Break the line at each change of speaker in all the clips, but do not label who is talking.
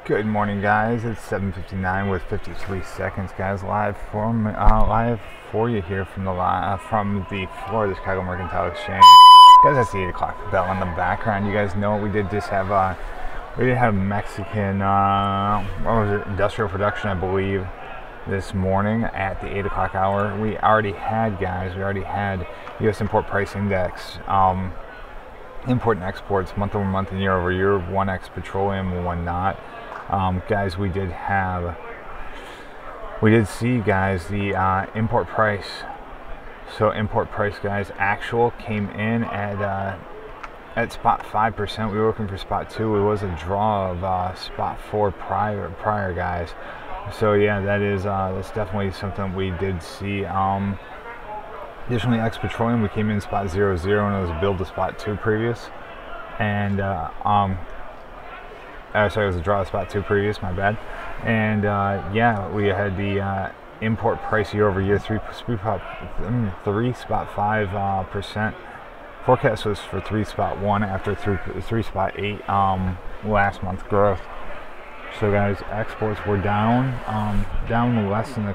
Good morning, guys. It's 7:59 with 53 seconds, guys. Live for you here from the floor of the Chicago Mercantile Exchange. Guys, that's the 8 o'clock bell in the background. You guys know we did just have Mexican industrial production, I believe, this morning at the 8 o'clock hour. We already had U.S. import price index. Import and exports month over month and year over year, one ex petroleum and one not. Guys, we did see, guys, the import price. So import price, guys, actual came in at spot 5%. We were looking for spot 2. It was a draw of spot 4 prior, guys. So yeah, that's definitely something we did see. Additionally, ex petroleum, we came in spot 0.0 and it was billed to spot 2 previous, and sorry, it was a draw to spot 2 previous, my bad. And yeah, we had the import price year over year 3.5%. Forecast was for 3.1 after 3.8 last month growth. So guys, exports were down less than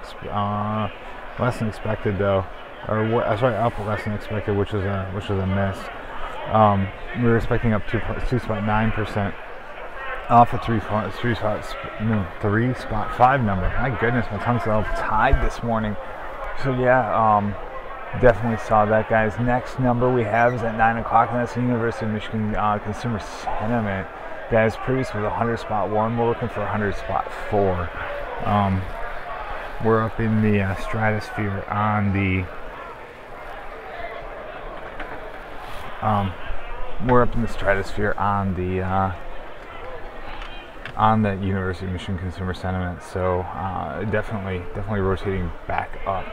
expected though. Up less than expected, which was a miss. We were expecting up 2.9% off a 3.5 number. My goodness, my tongue's all tied this morning. So yeah, definitely saw that, guys. Next number we have is at 9 o'clock, and that's the University of Michigan consumer sentiment. Guys, previous was 100 spot 1. We're looking for 100 spot 4. We're up in the stratosphere on the University of Michigan consumer sentiment. So definitely rotating back up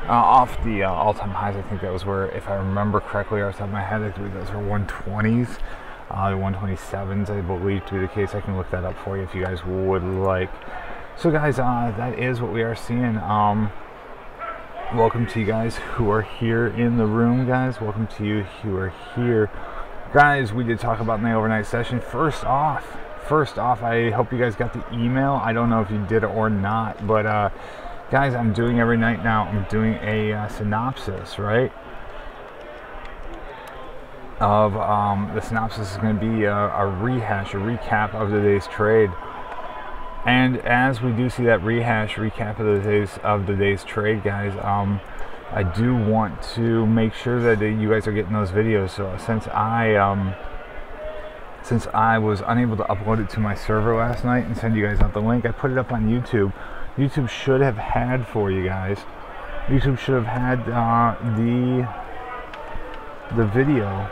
off the all-time highs. I think that was where, if I remember correctly off the top of my head, I believe those were 120s, 127s, I believe to be the case. I can look that up for you if you guys would like. So guys, that is what we are seeing. Welcome to you guys who are here in the room, guys. Welcome to you who are here. Guys, we did talk about in the overnight session. First off, I hope you guys got the email. I don't know if you did or not, but guys, I'm doing every night now. I'm doing a synopsis, right? Of the synopsis is going to be a recap of the day's trade. And as we do see that recap of the day's trade, guys, I do want to make sure that you guys are getting those videos. So since I was unable to upload it to my server last night and send you guys out the link, I put it up on YouTube. YouTube should have had for you guys. YouTube should have had the video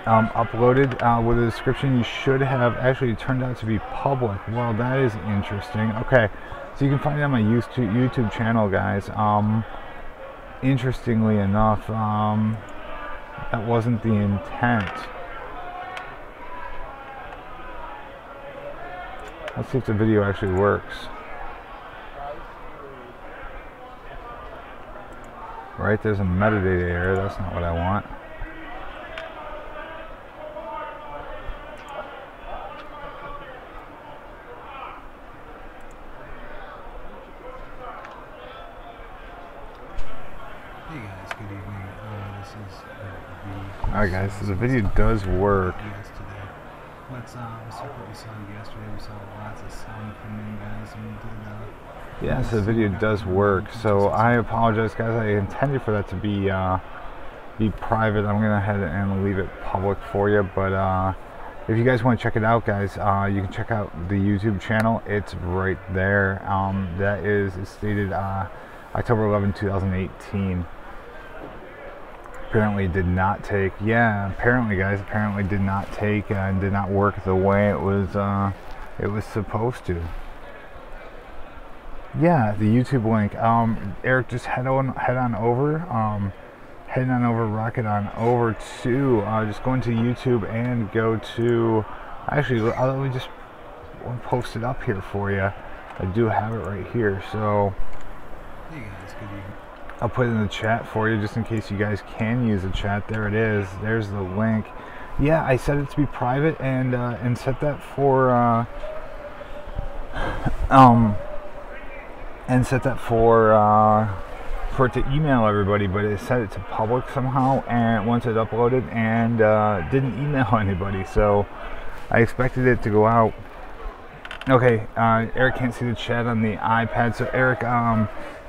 uploaded with a description. You should have actually turned out to be public. Well, that is interesting. Okay, so you can find it on my YouTube channel, guys. Interestingly enough, that wasn't the intent. Let's see if the video actually works. Right, there's a metadata error. That's not what I want.
Hey guys, good evening. This is
Alright guys, so the video does work.
Yesterday. Let's see what we saw yesterday. We saw lots of sound come in, guys, and we did
yeah, so the video does work. So I apologize, guys. I intended for that to be private. I'm gonna head and leave it public for you, but if you guys want to check it out, guys, you can check out the YouTube channel. It's right there. That is stated October 11, 2018. Apparently did not take, apparently did not take and did not work the way it was supposed to. Yeah, the YouTube link. Eric, just head on over, rocket on over to just go into YouTube and go to, actually let me just post it up here for you. I do have it right here, so
hey guys, good evening.
I'll put it in the chat for you just in case you guys can use the chat. There it is. There's the link. Yeah, I set it to be private and set that for and set that for it to email everybody, but it set it to public somehow, and once it uploaded, and didn't email anybody. So I expected it to go out. Okay, Eric can't see the chat on the iPad. So Eric,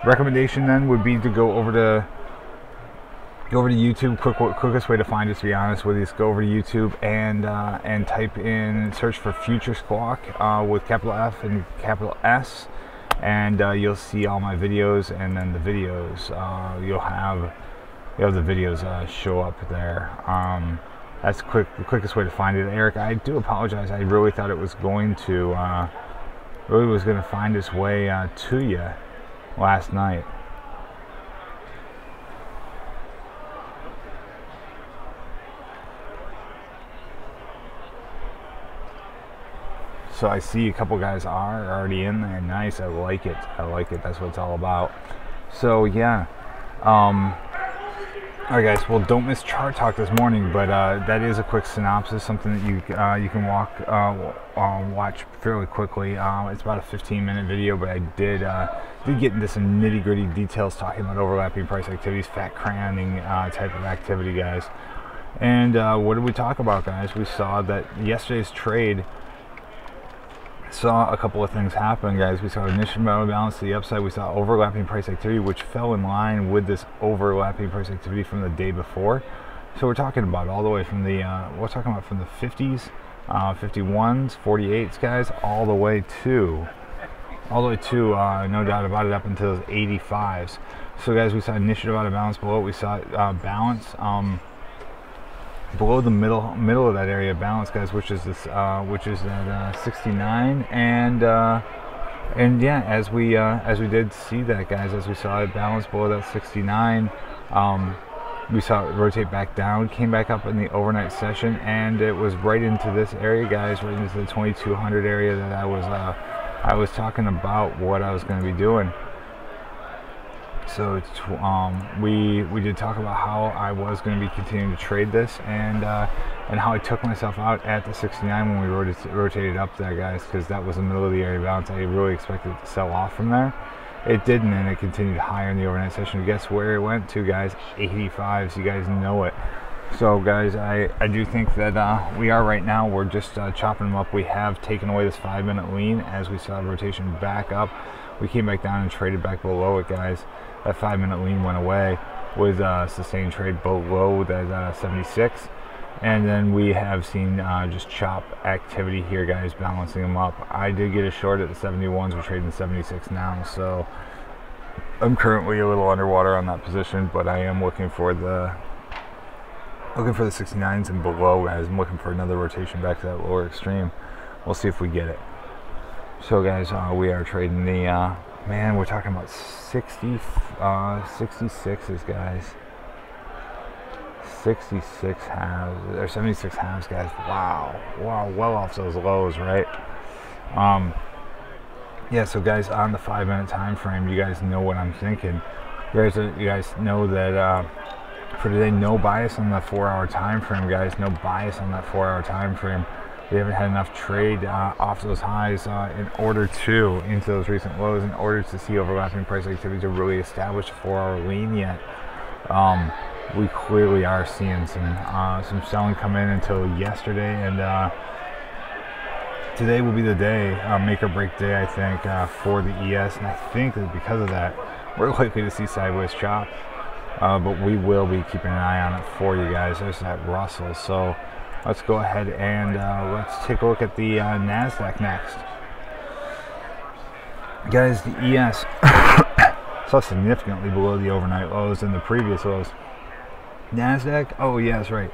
recommendation then would be to go over to YouTube. Quickest way to find us, to be honest with you, is go over to YouTube and type in, search for FutureSquawk with capital F and capital S, and you'll see all my videos. And then the videos, you'll have the videos show up there. That's the quickest way to find it. Eric, I do apologize. I really thought it was going to find its way to you last night. So I see a couple guys are already in there. Nice. I like it. That's what it's all about. So yeah. Alright guys, well, don't miss Chart Talk this morning, but that is a quick synopsis, something that you can watch fairly quickly. It's about a 15-minute video, but I did get into some nitty-gritty details talking about overlapping price activities, fat craning type of activity, guys. And what did we talk about, guys? We saw that yesterday's trade saw a couple of things happen, guys. We saw initial balance to the upside. We saw overlapping price activity, which fell in line with this overlapping price activity from the day before. So we're talking about all the way from the from the 50s, 51s, 48s, guys, all the way to no doubt about it, up until those 85s. So guys, we saw initial out of balance below. We saw balance below the middle of that area of balance, guys, which is that 69, and yeah, as we did see that, guys, as we saw it balance below that 69, we saw it rotate back down, came back up in the overnight session, and it was right into this area, guys, right into the 2200 area that I was talking about what I was going to be doing. So we did talk about how I was going to be continuing to trade this, and how I took myself out at the 69 when we rotated up there, guys, because that was the middle of the area balance. I really expected it to sell off from there. It didn't, and it continued higher in the overnight session. Guess where it went to, guys? 85. So you guys know it. So guys, I do think that we are right now. We're just chopping them up. We have taken away this 5-minute lean as we saw rotation back up. We came back down and traded back below it, guys. That 5-minute lean went away with sustained trade below that 76, and then we have seen just chop activity here, guys, balancing them up. I did get a short at the 71s. We're trading 76 now, so I'm currently a little underwater on that position, but I am looking for the 69s and below, guys. I'm looking for another rotation back to that lower extreme. We'll see if we get it. So guys, we are trading the man, we're talking about 66s, guys. 66 halves, or 76 halves, guys. Wow, well off those lows, right? Yeah, so guys, on the 5-minute time frame, you guys know what I'm thinking. You guys know that for today, no bias on the 4-hour time frame, guys. No bias on that 4-hour time frame. We haven't had enough trade off those highs into those recent lows in order to see overlapping price activity to really establish a 4-hour lean yet. We clearly are seeing some selling come in until yesterday, and today will be the day, make or break day, I think, for the ES, and I think that because of that, we're likely to see sideways chop, but we will be keeping an eye on it for you guys. There's that Russell. So let's go ahead and let's take a look at the NASDAQ next. Guys, the ES saw significantly below the overnight lows and the previous lows. NASDAQ, oh yeah, that's right.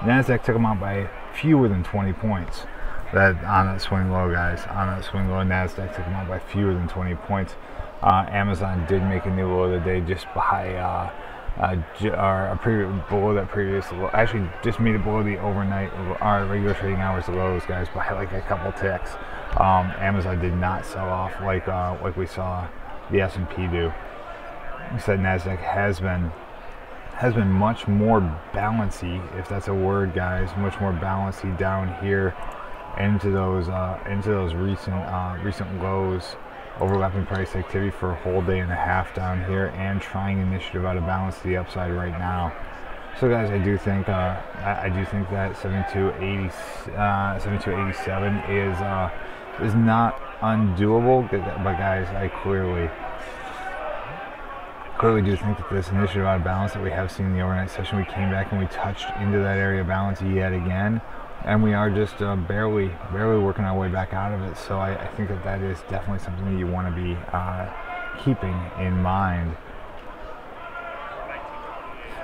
NASDAQ took them out by fewer than 20 points. On that swing low, guys. On that swing low, NASDAQ took them out by fewer than 20 points. Amazon did make a new low of the day just by below that previous low. Actually, just made it below the overnight regular trading hours lows, guys, by like a couple ticks. Amazon did not sell off like we saw the S&P do. We said NASDAQ has been much more balancy, if that's a word, guys. Much more balancy down here into those recent lows, overlapping price activity for a whole day and a half down here, and trying initiative out of balance to the upside right now. So guys, I do think that 7287 is not undoable, but guys, I clearly do think that this initiative out of balance that we have seen in the overnight session, we came back and we touched into that area of balance yet again, and we are just barely working our way back out of it. So I think that is definitely something that you want to be keeping in mind.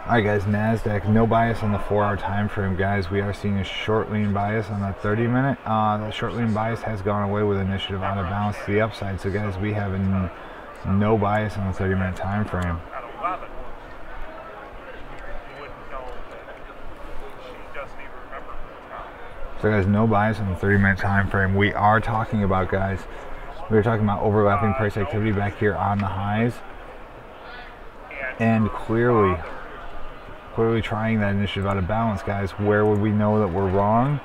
Alright guys, NASDAQ, no bias on the 4-hour time frame, guys. We are seeing a short lean bias on that 30-minute. That short lean bias has gone away with initiative out of balance to the upside. So guys, we have no bias on the 30-minute time frame. So guys, no bias on the 30-minute time frame. We are talking about, guys, overlapping price activity back here on the highs, and clearly trying that initiative out of balance, guys. Where would we know that we're wrong,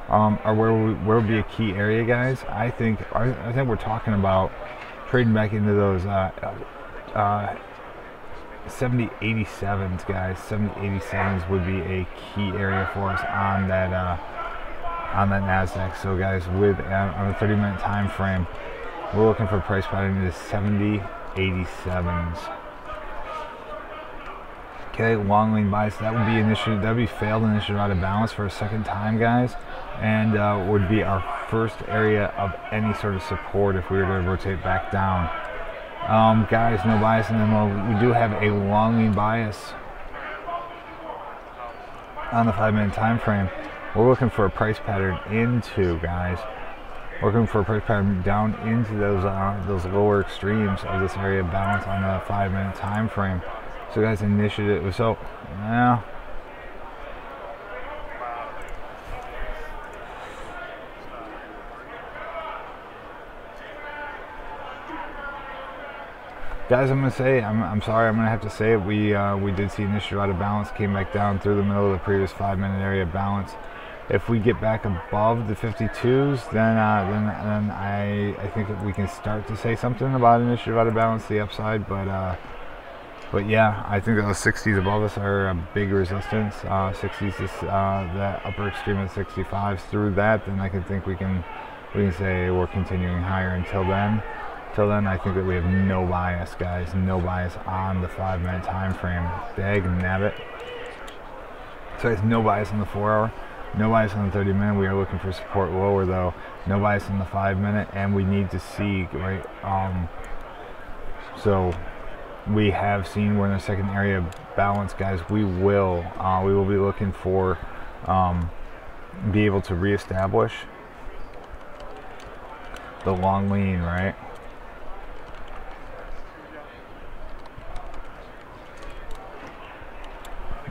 or where would be a key area, guys? I think we're talking about trading back into those 7087s, guys. 7087s would be a key area for us on that NASDAQ. So guys, with on the 30-minute time frame, we're looking for a price pattern in the 7087s. Okay, long lean bias, that would be failed initiative out of balance for a second time, guys, and would be our first area of any sort of support if we were to rotate back down. Guys, no bias in them. We do have a long lean bias on the 5-minute time frame. We're looking for a price pattern into, guys. We're looking for a price pattern down into those lower extremes of this area of balance on the 5-minute time frame. So guys, initiative. So yeah. Guys, I'm sorry, I'm gonna have to say it. We did see initiative out of balance, came back down through the middle of the previous 5-minute area of balance. If we get back above the 52s, then I think that we can start to say something about initiative out of balance, the upside. But yeah, I think those 60s above us are a big resistance. 60s is the upper extreme of 65s. Through that, then I think we can say we're continuing higher. Until then, I think that we have no bias, guys. No bias on the 5-minute time frame. Dag nabbit. So it's no bias on the 4-hour. No bias on the 30-minute. We are looking for support lower though. No bias on the 5-minute, and we need to see, right? So we have seen we're in the second area of balance, guys. We will be looking for be able to reestablish the long lean, right?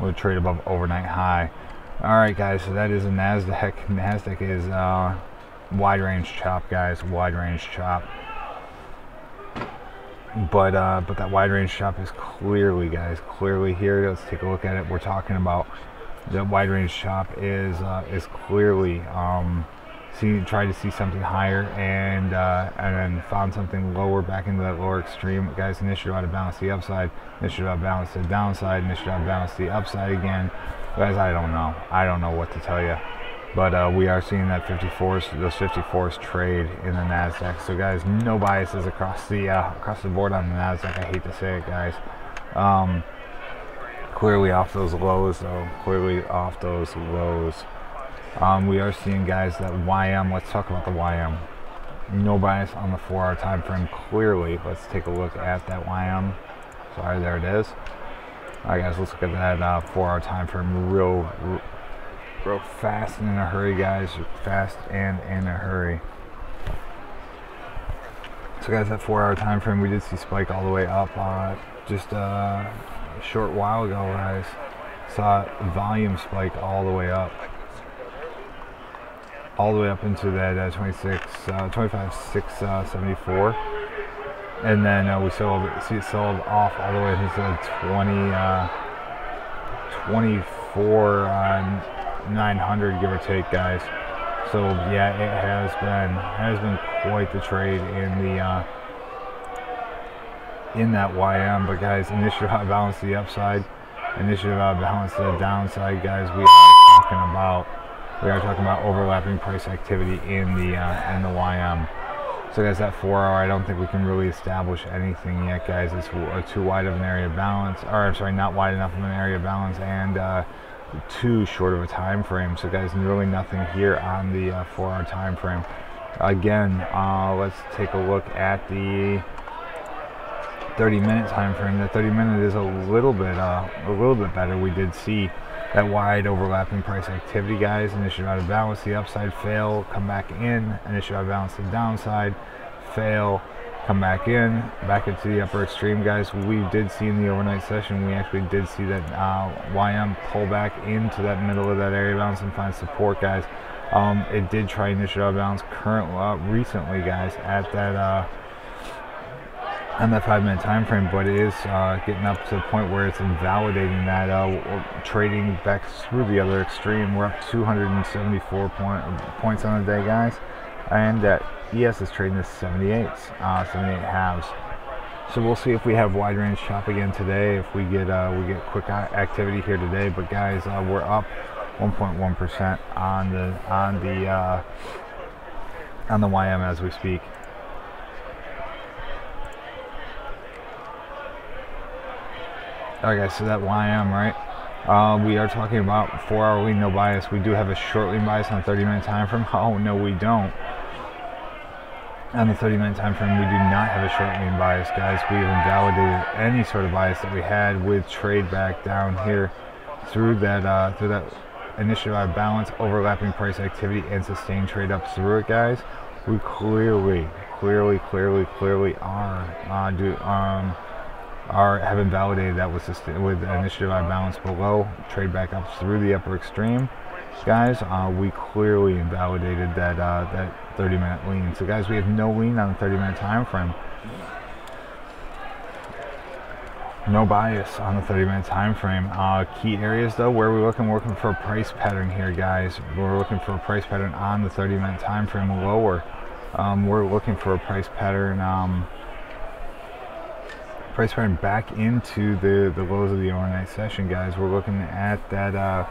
We'll trade above overnight high. All right, guys, so that is a NASDAQ. NASDAQ is wide range chop, guys, wide range chop. But that wide range chop is clearly, guys, clearly here. Let's take a look at it. We're talking about the wide range chop is clearly tried to see something higher and then found something lower back into that lower extreme. Guys, initiative out of balance the upside, initiative out of balance the downside, initiative out of balance the upside again. Guys, I don't know what to tell you, but we are seeing that those 54s trade in the NASDAQ. So guys, no biases across the board on the NASDAQ. I hate to say it, guys. Clearly off those lows, though. Clearly off those lows. We are seeing, guys, that YM. Let's talk about the YM. No bias on the 4-hour time frame. Clearly, let's take a look at that YM. Sorry, there it is. All right, guys, let's look at that 4-hour time frame real fast and in a hurry, guys. Fast and in a hurry. So, guys, that 4-hour time frame, we did see spike all the way up just a short while ago, guys. Saw volume spike all the way up. All the way up into that 25,674, and then we sold off all the way into the 24,900, give or take, guys. So yeah, it has been quite the trade in that YM. But guys, initiative out of balance to the upside, initiative out of balance to the downside, guys. We are talking about overlapping price activity in the YM. So guys, that 4 hour, I don't think we can really establish anything yet, guys. It's too wide of an area of balance, or I'm sorry, not wide enough of an area of balance, and too short of a time frame. So guys, really nothing here on the 4 hour time frame. Again, let's take a look at the 30-minute time frame. The 30-minute is a little bit better. We did see that wide overlapping price activity, guys. Initiative out of balance, the upside, fail, come back in. Initiative out of balance, the downside, fail, come back in, back into the upper extreme, guys. We did see in the overnight session, we actually did see that YM pull back into that middle of that area of balance and find support, guys. It did try initiative out of balance recently, guys, at that on that 5-minute time frame, but it is getting up to the point where it's invalidating that, trading back through the other extreme. We're up 274 points on the day, guys, and ES is trading this 78 halves. So we'll see if we have wide range chop again today, if we get quick activity here today. But guys, we're up 1.1% on the YM as we speak. Alright guys, so that YM, right? We are talking about 4 hour lean, no bias. We do have a short lean bias on the 30-minute time frame. Oh no, we don't. On the 30-minute time frame, we do not have a short lean bias, guys. We have invalidated any sort of bias that we had with trade back down here through that initiative out of balance, overlapping price activity, and sustained trade up through it, guys. We clearly have invalidated that with initiative out of balance below, trade back up through the upper extreme, guys. We clearly invalidated that 30-minute lean. So guys, we have no lean on the 30-minute time frame, no bias on the 30-minute time frame. Key areas though, where we're looking for a price pattern here, guys. We're looking for a price pattern on the 30-minute time frame lower. We're looking for a price pattern back into the lows of the overnight session, guys. We're looking at that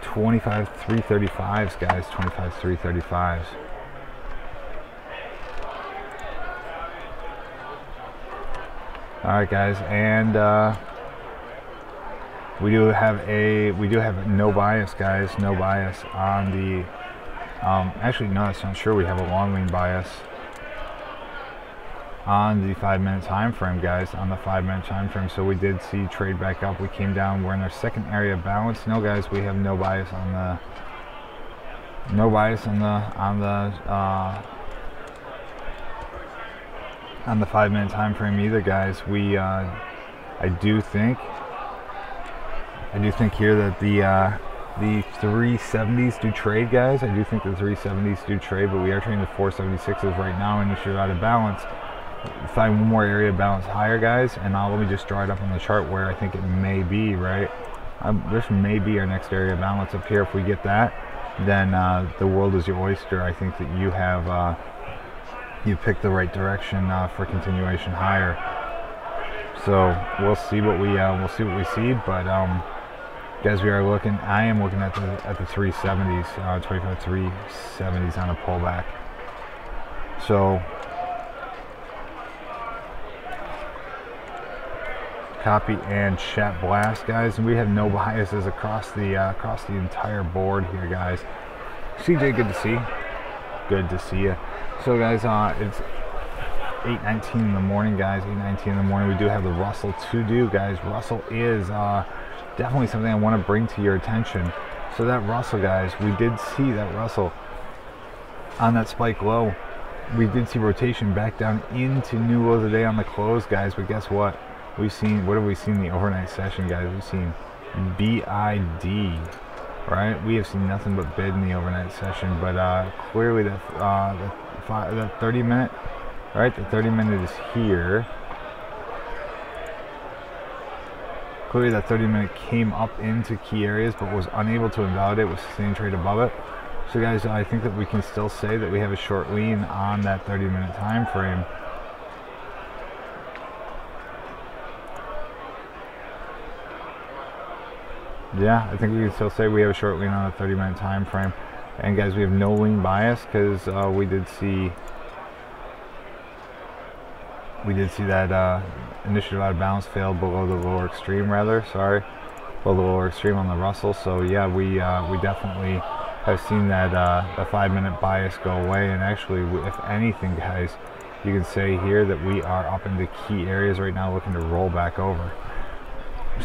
25,335s, guys. 25,335s. All right, guys, and we do have no bias, guys. No bias on the. Actually, no, that's not sure. We have a long lean bias on the 5-minute time frame, guys. On the 5-minute time frame, so we did see trade back up. We came down. We're in our second area of balance. No, guys, we have no bias on the on the 5-minute time frame either, guys. We I do think here that the 370s do trade, guys. I do think the 370s do trade, but we are trading the 476s right now, and you're out of balance. Find one more area of balance higher, guys, and let me just draw it up on the chart where I think it may be, right? This may be our next area of balance up here. If we get that, then the world is your oyster. I think that you have you picked the right direction for continuation higher. So we'll see what we see, but guys, we are looking. I am looking at the 370s, 25 370s on a pullback. So copy and chat blast, guys, and we have no biases across the entire board here, guys. CJ, good to see. Good to see you. So guys, it's 8:19 in the morning, guys. 8:19 in the morning. We do have the Russell to do, guys. Russell is definitely something I want to bring to your attention. So that Russell, guys, we did see that Russell on that spike low. We did see rotation back down into new lows today on the close, guys. But guess what? We've seen, what have we seen in the overnight session, guys? We've seen BID, right? We have seen nothing but bid in the overnight session, but clearly that 30-minute, right? The 30-minute is here. Clearly that 30-minute came up into key areas, but was unable to invalidate with sustained trade above it. So guys, I think that we can still say that we have a short lean on that 30-minute time frame. Yeah, I think we can still say we have a short lean on a 30-minute time frame. And guys, we have no lean bias because we did see that initiative out of balance failed below the lower extreme, below the lower extreme on the Russell. So yeah, we definitely have seen that the 5-minute bias go away. And actually, if anything, guys, you can say here that we are up into key areas right now, looking to roll back over.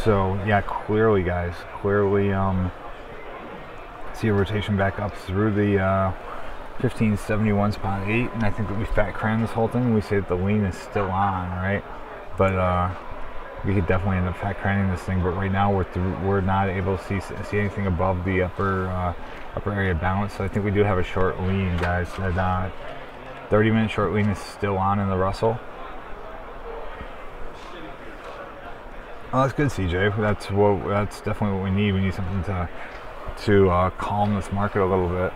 So yeah, clearly guys, see a rotation back up through the 1571 spot 8, and I think that we fat cram this whole thing. We say that the lean is still on, right? But we could definitely end up fat cramming this thing. But right now we're not able to see anything above the upper area of balance. So I think we do have a short lean, guys. That 30-minute short lean is still on in the Russell. Oh, that's good, CJ. That's definitely what we need. We need something to calm this market a little bit.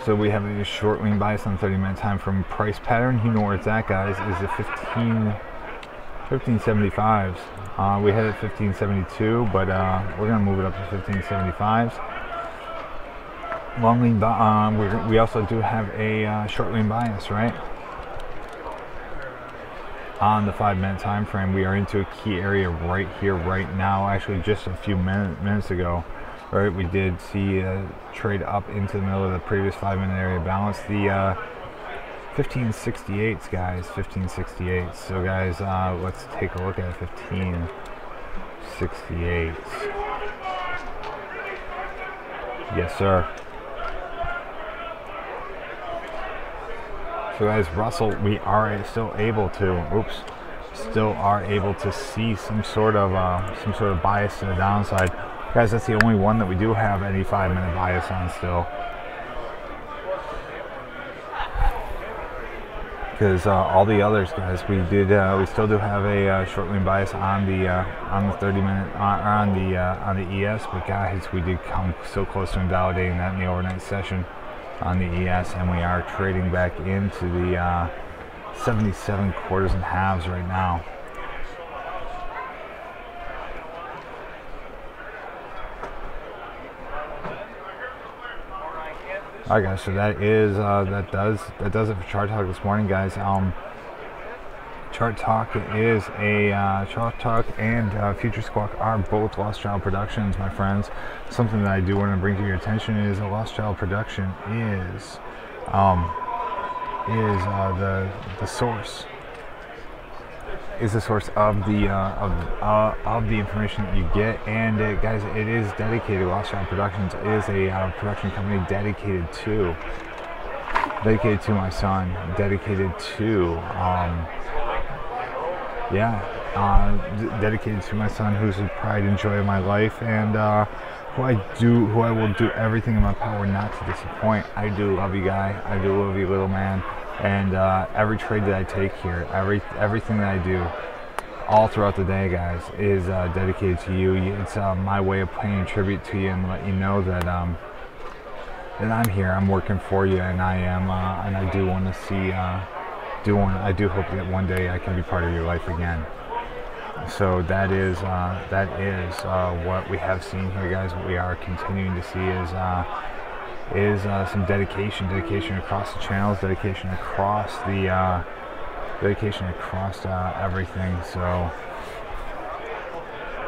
So we have a short lean bias on 30-minute time from price pattern. You know where it's at, guys. Is the 1575s. We had it 1572, but we're gonna move it up to 1575s. Long lean, we also do have a short lean bias, right? On the 5-minute time frame, we are into a key area right here, right now. Actually, just a few minutes ago, right? We did see a trade up into the middle of the previous 5-minute area balance. The 1568s, guys, 1568s. So, guys, let's take a look at 1568s. Yes, sir. So guys, Russell, we are still able to see some sort of bias to the downside. Guys, that's the only one that we do have any 5-minute bias on still. Because all the others, guys, we still do have a short lean bias on the 30-minute on the ES. But guys, we did come so close to invalidating that in the overnight session on the ES, and we are trading back into the 77 quarters and halves right now. All right, guys, so that does it for Chart Talk this morning, guys. Chart Talk is Chart Talk and FutureSquawk are both lost child productions, my friends. Something that I do want to bring to your attention is a lost child production is the source of the information that you get. And guys, it is dedicated. Lost Child Productions is a production company dedicated to my son, dedicated to dedicated to my son, who's the pride and joy of my life, and who I will do everything in my power not to disappoint. I do love you, guy. I do love you, little man. And every trade that I take here, everything that I do, all throughout the day, guys, is dedicated to you. It's my way of paying tribute to you and let you know that that I'm here. I'm working for you, and I am, and I do want to see. I do hope that one day I can be part of your life again. So that is what we have seen here, guys. What we are continuing to see is some dedication across the channels, dedication across everything.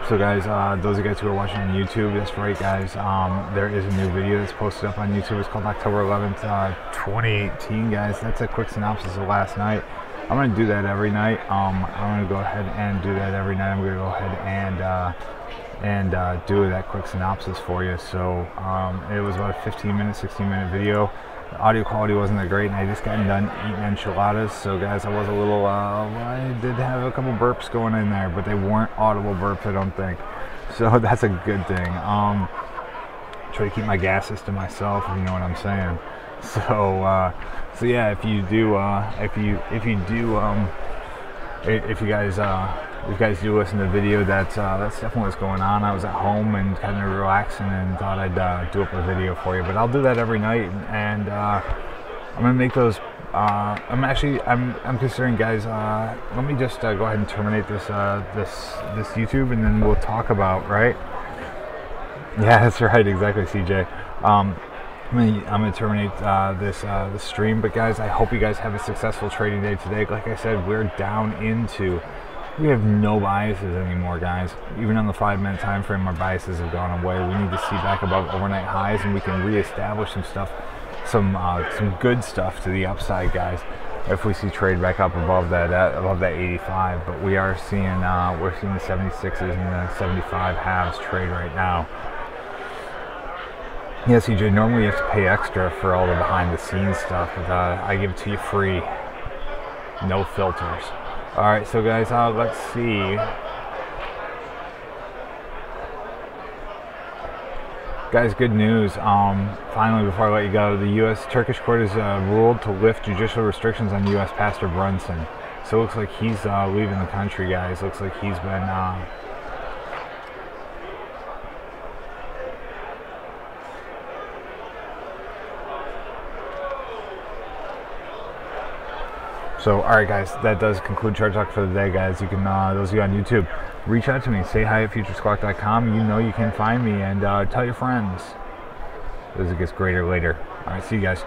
So guys, those of you guys who are watching on YouTube, that's right, guys. There is a new video that's posted up on YouTube. It's called October 11th, 2018, guys. That's a quick synopsis of last night. I'm going to do that every night. I'm going to go ahead and do that every night. I'm going to go ahead and do that quick synopsis for you. So it was about a 16-minute video. The audio quality wasn't that great, and I just got done eating enchiladas. So guys, I was a little, I did have a couple burps going in there, but they weren't audible burps, I don't think. So that's a good thing. Try to keep my gases to myself, if you know what I'm saying. So if you guys you guys do listen to the video, that's definitely what's going on. I was at home and kind of relaxing and thought I'd do up a video for you. But I'll do that every night, and I'm gonna make those. I'm considering, guys. Let me just go ahead and terminate this this YouTube, and then we'll talk about, right. Yeah, that's right, exactly, CJ. I'm gonna terminate this stream, but guys, I hope you guys have a successful trading day today. Like I said, we have no biases anymore, guys. Even on the 5-minute time frame, our biases have gone away. We need to see back above overnight highs, and we can reestablish some stuff, some good stuff to the upside, guys. If we see trade back up above that 85, but we are seeing we're seeing the 76s and the 75 halves trade right now. Yeah, CJ, normally you have to pay extra for all the behind-the-scenes stuff, but I give it to you free. No filters. Alright, so guys, let's see. Guys, good news. Finally, before I let you go, the U.S. Turkish court has ruled to lift judicial restrictions on U.S. Pastor Brunson. So it looks like he's leaving the country, guys. Looks like he's been... So, alright guys, that does conclude Chart Talk for the day, guys. You can, those of you on YouTube, reach out to me. Say hi at FutureSquawk.com. You know you can find me, and tell your friends. As it gets greater later. Alright, see you guys.